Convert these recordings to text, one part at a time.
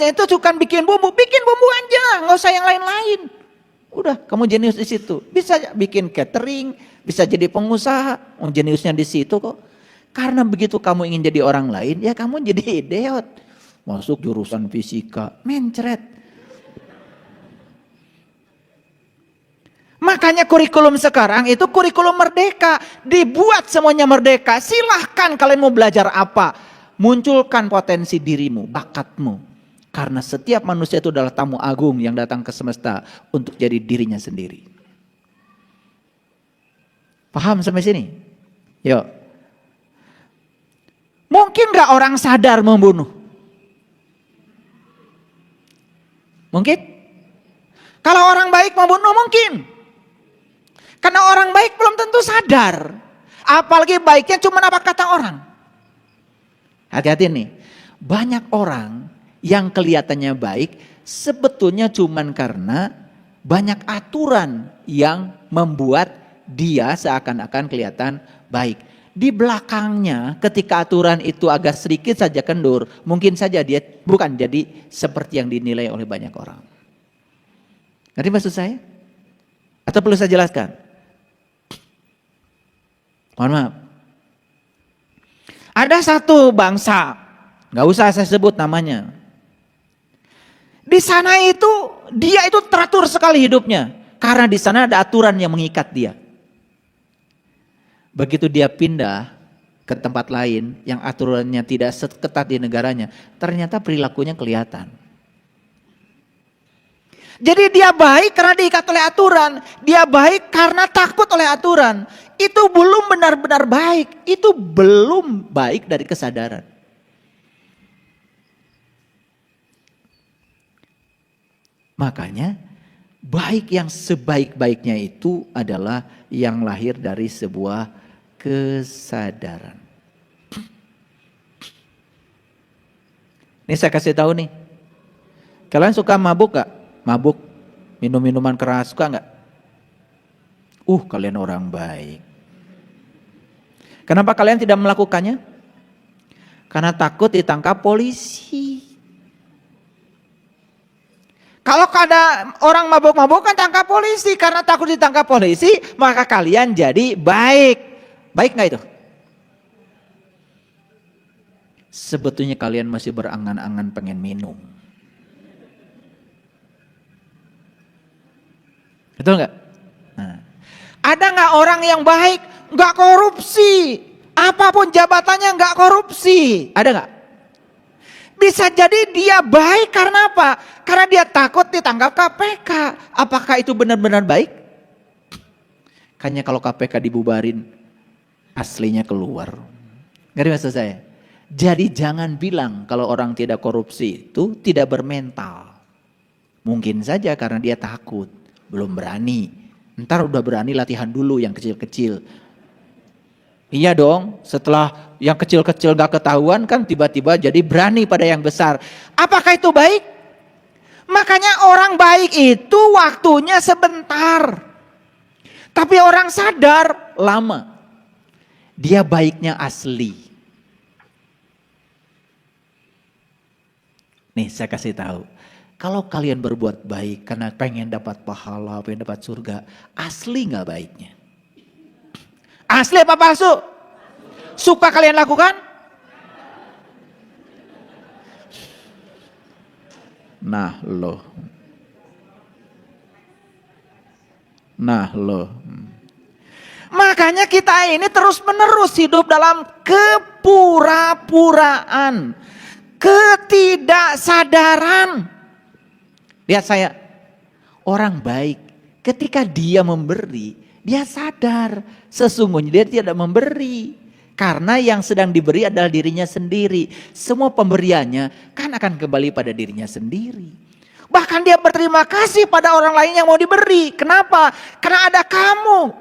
itu bukan bikin bumbu aja, nggak usah yang lain-lain. Udah, kamu jenius di situ. Bisa bikin catering, bisa jadi pengusaha, jeniusnya di situ kok. Karena begitu kamu ingin jadi orang lain, ya kamu jadi idiot. Masuk jurusan fisika, mencret. Makanya kurikulum sekarang itu kurikulum merdeka. Dibuat semuanya merdeka. Silahkan kalian mau belajar apa. Munculkan potensi dirimu, bakatmu. Karena setiap manusia itu adalah tamu agung yang datang ke semesta untuk jadi dirinya sendiri. Paham sampai sini? Yuk. Mungkin gak orang sadar membunuh? Mungkin? Kalau orang baik membunuh mungkin. Karena orang baik belum tentu sadar. Apalagi baiknya cuma apa kata orang. Hati-hati nih. Banyak orang yang kelihatannya baik sebetulnya cuman karena banyak aturan yang membuat dia seakan-akan kelihatan baik. Di belakangnya ketika aturan itu agak sedikit saja kendur, mungkin saja dia bukan jadi seperti yang dinilai oleh banyak orang. Ngerti maksud saya? Atau perlu saya jelaskan? Mohon maaf. Ada satu bangsa, gak usah saya sebut namanya. Di sana itu dia itu teratur sekali hidupnya. Karena di sana ada aturan yang mengikat dia. Begitu dia pindah ke tempat lain yang aturannya tidak seketat di negaranya, ternyata perilakunya kelihatan. Jadi dia baik karena diikat oleh aturan, dia baik karena takut oleh aturan. Itu belum benar-benar baik, itu belum baik dari kesadaran. Makanya baik yang sebaik-baiknya itu adalah yang lahir dari sebuah kesadaran. Ini saya kasih tahu nih. Kalian suka mabuk gak? Mabuk, minum minuman keras, suka gak? Kalian orang baik. Kenapa kalian tidak melakukannya? Karena takut ditangkap polisi. Kalau ada orang mabuk-mabukan tangkap polisi, karena takut ditangkap polisi, maka kalian jadi baik. Baik gak itu? Sebetulnya kalian masih berangan-angan pengen minum. Betul gak? Nah. Ada gak orang yang baik, gak korupsi, apapun jabatannya gak korupsi, ada gak? Bisa jadi dia baik karena apa? Karena dia takut ditangkap KPK. Apakah itu benar-benar baik? Kayaknya kalau KPK dibubarin, aslinya keluar. Ngerti maksud saya? Jadi jangan bilang kalau orang tidak korupsi itu tidak bermental. Mungkin saja karena dia takut, belum berani. Ntar udah berani latihan dulu yang kecil-kecil. Iya dong, setelah yang kecil-kecil gak ketahuan kan tiba-tiba jadi berani pada yang besar. Apakah itu baik? Makanya orang baik itu waktunya sebentar. Tapi orang sadar lama. Dia baiknya asli. Nih saya kasih tahu. Kalau kalian berbuat baik karena pengen dapat pahala, pengen dapat surga, asli gak baiknya? Asli apa palsu? Suka kalian lakukan? Nah loh. Makanya kita ini terus menerus hidup dalam kepura-puraan, ketidaksadaran. Lihat saya, orang baik ketika dia memberi, dia sadar sesungguhnya dia tidak memberi. Karena yang sedang diberi adalah dirinya sendiri. Semua pemberiannya kan akan kembali pada dirinya sendiri. Bahkan dia berterima kasih pada orang lain yang mau diberi. Kenapa? Karena ada kamu.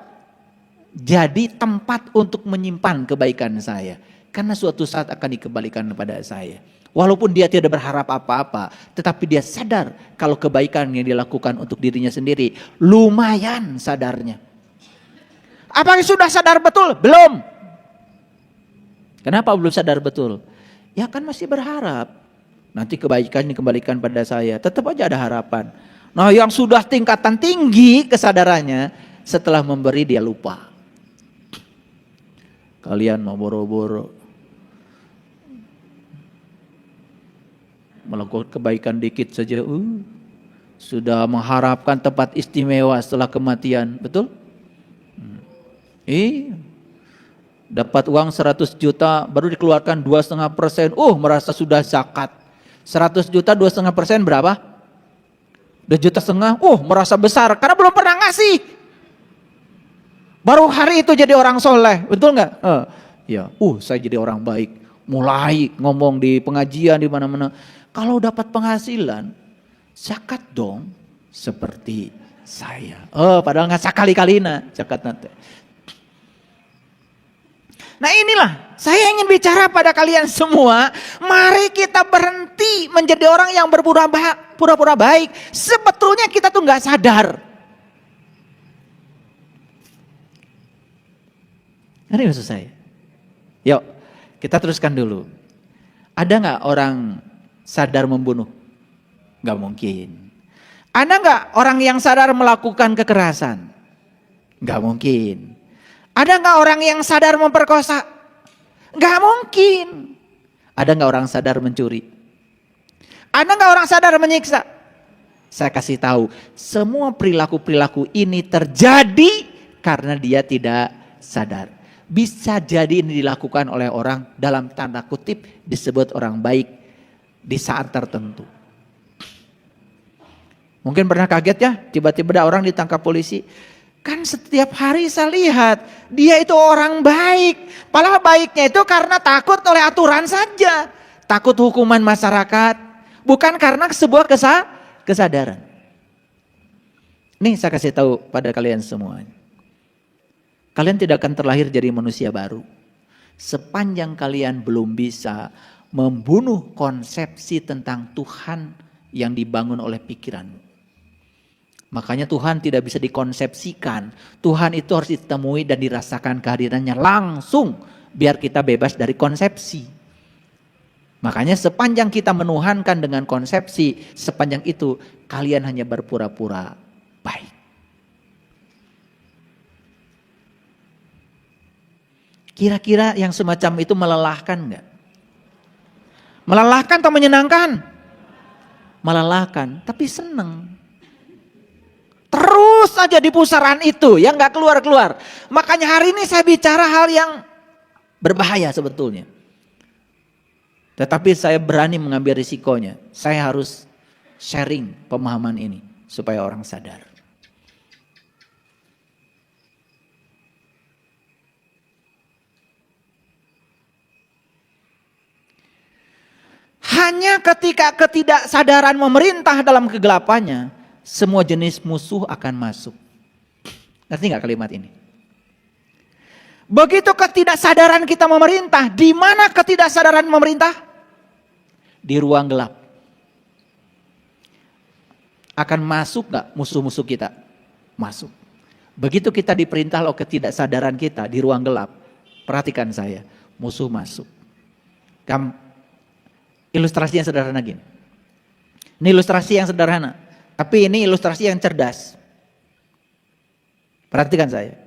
Jadi tempat untuk menyimpan kebaikan saya. Karena suatu saat akan dikembalikan kepada saya. Walaupun dia tidak berharap apa-apa, tetapi dia sadar kalau kebaikan yang dilakukan untuk dirinya sendiri lumayan sadarnya. Apakah sudah sadar betul? Belum. Kenapa belum sadar betul? Ya kan masih berharap. Nanti kebaikan dikembalikan pada saya. Tetap aja ada harapan. Nah, yang sudah tingkatan tinggi kesadarannya, setelah memberi dia lupa. Kalian mau boro-boro melakukan kebaikan dikit saja, sudah mengharapkan tempat istimewa setelah kematian, betul? Dapat uang 100 juta baru dikeluarkan 2,5%, merasa sudah zakat. 100 juta 2,5% berapa? 2,5 juta, merasa besar karena belum pernah ngasih. Baru hari itu jadi orang soleh, betul nggak? Ya, saya jadi orang baik. Mulai ngomong di pengajian di mana-mana. Kalau dapat penghasilan, zakat dong seperti saya. Padahal nggak sekali-kalina zakat nanti. Nah inilah saya ingin bicara pada kalian semua. Mari kita berhenti menjadi orang yang berpura-pura baik. Sebetulnya kita tuh nggak sadar. Ini maksud saya. Yuk kita teruskan dulu. Ada nggak orang sadar membunuh? Nggak mungkin. Ada nggak orang yang sadar melakukan kekerasan? Nggak mungkin. Ada nggak orang yang sadar memperkosa? Nggak mungkin. Ada nggak orang sadar mencuri? Ada nggak orang sadar menyiksa? Saya kasih tahu, semua perilaku-perilaku ini terjadi karena dia tidak sadar. Bisa jadi ini dilakukan oleh orang dalam tanda kutip disebut orang baik di saat tertentu. Mungkin pernah kaget ya, tiba-tiba ada orang ditangkap polisi. Kan setiap hari saya lihat dia itu orang baik. Padahal baiknya itu karena takut oleh aturan saja. Takut hukuman masyarakat. Bukan karena sebuah kesadaran. Nih saya kasih tahu pada kalian semua. Kalian tidak akan terlahir jadi manusia baru. Sepanjang kalian belum bisa membunuh konsepsi tentang Tuhan yang dibangun oleh pikiranmu. Makanya Tuhan tidak bisa dikonsepsikan. Tuhan itu harus ditemui dan dirasakan kehadirannya langsung. Biar kita bebas dari konsepsi. Makanya sepanjang kita menuhankan dengan konsepsi. Sepanjang itu kalian hanya berpura-pura baik. Kira-kira yang semacam itu melelahkan enggak? Melelahkan atau menyenangkan? Melelahkan, tapi senang. Terus aja di pusaran itu yang gak keluar-keluar. Makanya hari ini saya bicara hal yang berbahaya sebetulnya. Tetapi saya berani mengambil risikonya. Saya harus sharing pemahaman ini supaya orang sadar. Hanya ketika ketidaksadaran memerintah dalam kegelapannya, semua jenis musuh akan masuk. Ngerti gak kalimat ini? Begitu ketidaksadaran kita memerintah, di mana ketidaksadaran memerintah? Di ruang gelap. Akan masuk gak musuh-musuh kita? Masuk. Begitu kita diperintah oleh ketidaksadaran kita di ruang gelap, perhatikan saya, musuh masuk. Ilustrasi yang sederhana gini. Ini ilustrasi yang sederhana. Tapi ini ilustrasi yang cerdas. Perhatikan saya.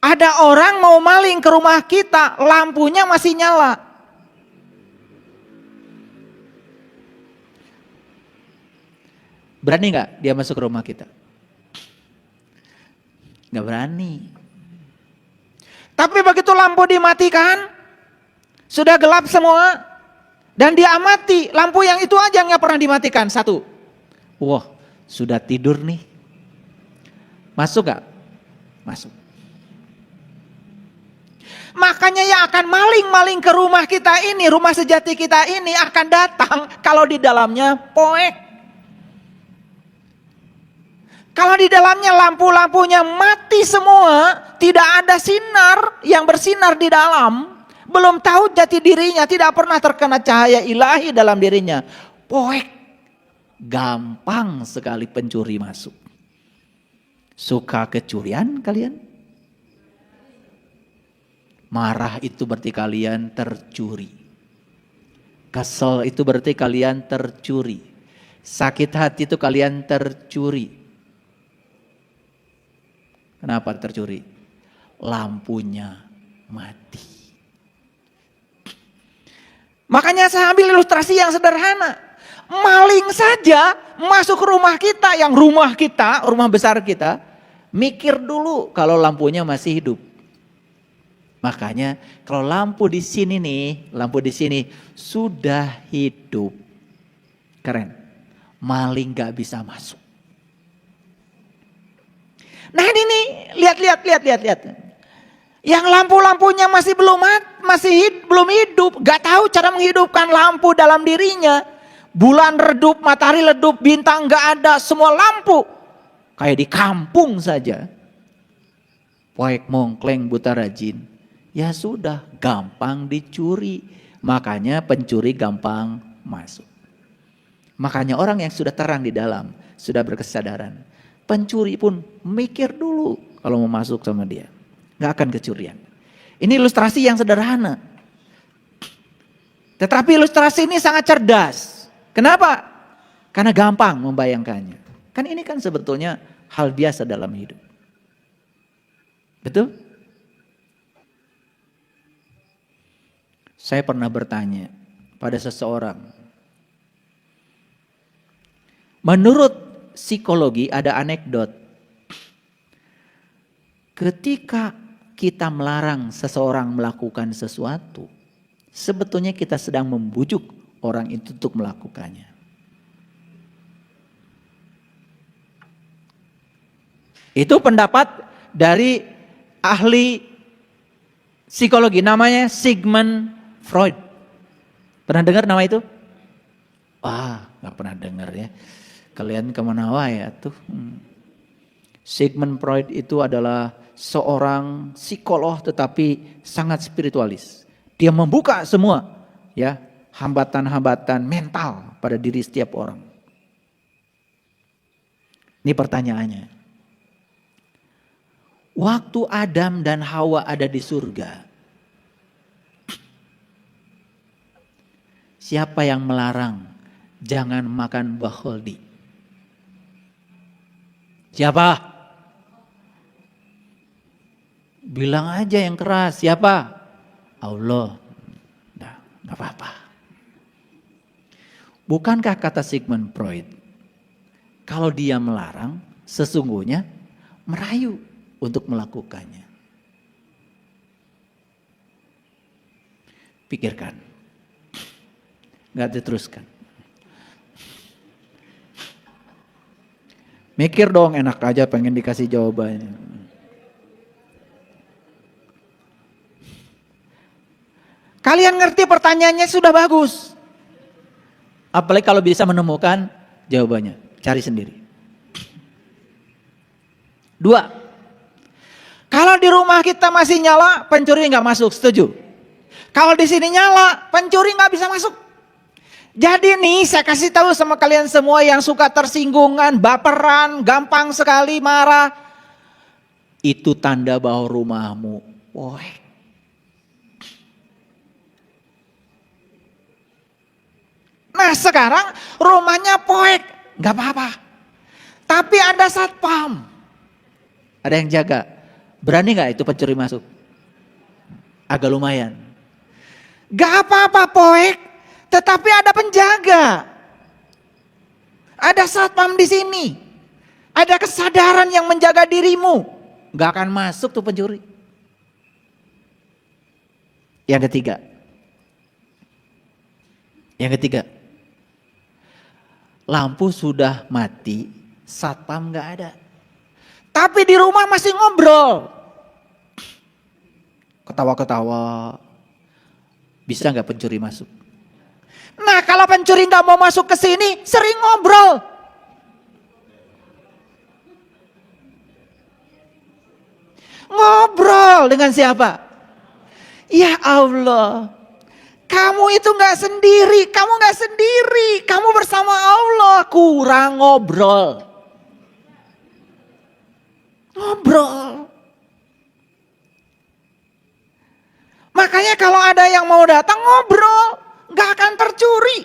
Ada orang mau maling ke rumah kita, lampunya masih nyala. Berani gak dia masuk ke rumah kita? Gak berani. Tapi begitu lampu dimatikan, sudah gelap semua, dan dia amati, lampu yang itu aja gak pernah dimatikan, satu. Wah, sudah tidur nih. Masuk gak? Masuk. Makanya yang akan maling-maling ke rumah kita ini, rumah sejati kita ini akan datang kalau di dalamnya poek. Kalau di dalamnya lampu-lampunya mati semua, tidak ada sinar yang bersinar di dalam, belum tahu jati dirinya, tidak pernah terkena cahaya ilahi dalam dirinya, poek. Gampang sekali pencuri masuk. Suka kecurian kalian? Marah itu berarti kalian tercuri. Kesel itu berarti kalian tercuri. Sakit hati itu kalian tercuri. Kenapa tercuri? Lampunya mati. Makanya saya ambil ilustrasi yang sederhana. Maling saja masuk rumah kita, yang rumah kita, rumah besar kita, mikir dulu kalau lampunya masih hidup. Makanya kalau lampu di sini nih, lampu di sini sudah hidup, keren, maling gak bisa masuk. Nah ini nih, lihat. Yang lampu-lampunya masih belum hidup, gak tahu cara menghidupkan lampu dalam dirinya. Bulan redup, matahari redup, bintang gak ada, semua lampu kayak di kampung saja. Poek mongkleng buta rajin. Ya sudah, gampang dicuri. Makanya pencuri gampang masuk. Makanya orang yang sudah terang di dalam, sudah berkesadaran, pencuri pun mikir dulu kalau mau masuk sama dia. Gak akan kecurian. Ini ilustrasi yang sederhana. Tetapi ilustrasi ini sangat cerdas. Kenapa? Karena gampang membayangkannya. Kan ini kan sebetulnya hal biasa dalam hidup. Betul? Saya pernah bertanya pada seseorang. Menurut psikologi ada anekdot. Ketika kita melarang seseorang melakukan sesuatu, sebetulnya kita sedang membujuk orang itu untuk melakukannya. Itu pendapat dari ahli psikologi, namanya Sigmund Freud. Pernah dengar nama itu? Wah, gak pernah dengar ya. Kalian kemana ya tuh? Sigmund Freud itu adalah seorang psikolog tetapi sangat spiritualis. Dia membuka semua ya hambatan-hambatan mental pada diri setiap orang. Ini pertanyaannya. Waktu Adam dan Hawa ada di surga, siapa yang melarang jangan makan buah holdi? Siapa? Bilang aja yang keras, siapa? Allah. Nah, gak apa-apa. Bukankah kata Sigmund Freud, kalau dia melarang, sesungguhnya merayu untuk melakukannya. Pikirkan. Gak diteruskan. Mikir dong, enak aja pengen dikasih jawabannya. Kalian ngerti pertanyaannya sudah bagus. Apalagi kalau bisa menemukan jawabannya. Cari sendiri. 2. Kalau di rumah kita masih nyala, pencuri nggak masuk, setuju? Kalau di sini nyala, pencuri nggak bisa masuk. Jadi nih saya kasih tahu sama kalian semua yang suka tersinggungan, baperan, gampang sekali marah. Itu tanda bahwa rumahmu poek. Nah sekarang rumahnya poek, gak apa-apa. Tapi ada satpam. Ada yang jaga. Berani gak itu pencuri masuk? Agak lumayan. Gak apa-apa poek, tetapi ada penjaga. Ada satpam di sini. Ada kesadaran yang menjaga dirimu. Gak akan masuk tuh pencuri. Yang ketiga. Lampu sudah mati, satpam gak ada. Tapi di rumah masih ngobrol. Ketawa-ketawa. Bisa gak pencuri masuk? Nah kalau pencuri gak mau masuk ke sini, sering ngobrol. Ngobrol dengan siapa? Ya Allah. Kamu itu gak sendiri, kamu bersama Allah, kurang ngobrol. Makanya kalau ada yang mau datang ngobrol, nggak akan tercuri.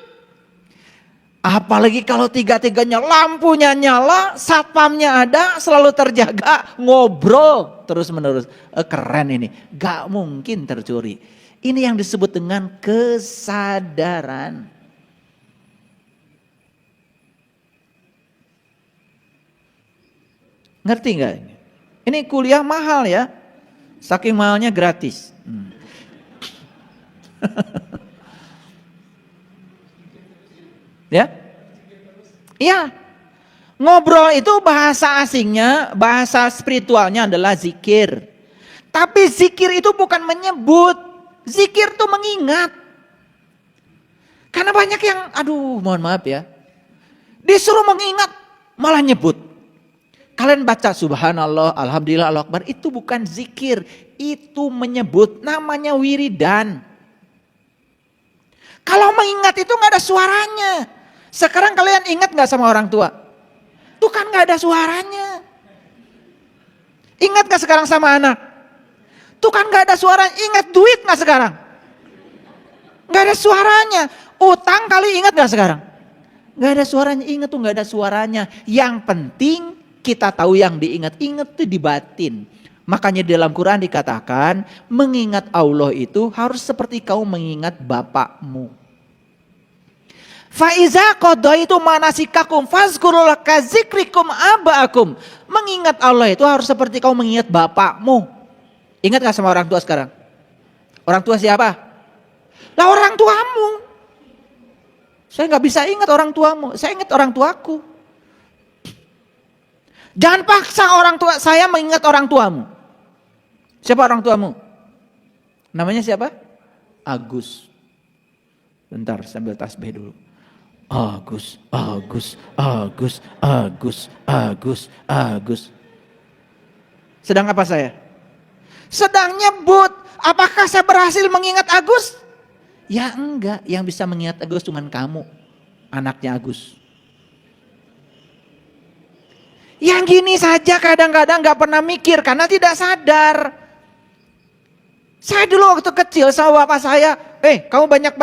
Apalagi kalau tiga-tiganya lampunya nyala, satpamnya ada, selalu terjaga, ngobrol terus menerus. Keren ini, gak mungkin tercuri. Ini yang disebut dengan kesadaran. Ngerti gak ini? Ini kuliah mahal ya, saking mahalnya gratis. Ya, iya. Ngobrol itu bahasa asingnya, bahasa spiritualnya adalah zikir. Tapi zikir itu bukan menyebut, zikir itu mengingat. Karena banyak yang, aduh mohon maaf ya, disuruh mengingat malah nyebut. Kalian baca subhanallah, alhamdulillah, Allahu akbar, itu bukan zikir, itu menyebut, namanya wiridan. Kalau mengingat itu gak ada suaranya. Sekarang kalian ingat gak sama orang tua? Tuh kan gak ada suaranya. Ingat gak sekarang sama anak? Tuh kan gak ada suaranya. Ingat duit gak sekarang? Gak ada suaranya. Utang kali ingat gak sekarang? Gak ada suaranya. Ingat tuh gak ada suaranya. Yang penting kita tahu yang diingat. Ingat tuh di batin. Makanya di dalam Quran dikatakan mengingat Allah itu harus seperti kau mengingat bapakmu. Faiza qadaitu manasikakum fazkurul kazikrikum abaakum. Mengingat Allah itu harus seperti kau mengingat bapakmu. Ingat gak sama orang tua sekarang? Orang tua siapa? Lah orang tuamu. Saya gak bisa ingat orang tuamu, saya ingat orang tuaku. Jangan paksa orang tua saya mengingat orang tuamu. Siapa orang tuamu? Namanya siapa? Agus. Bentar sambil tasbih dulu. Agus, Agus, Agus, Agus, Agus, Agus. Sedang apa saya? Sedang nyebut. Apakah saya berhasil mengingat Agus? Ya enggak. Yang bisa mengingat Agus cuma kamu, anaknya Agus. Yang gini saja kadang-kadang gak pernah mikir karena tidak sadar. Saya dulu waktu kecil sama bapak saya, kamu banyak-banyak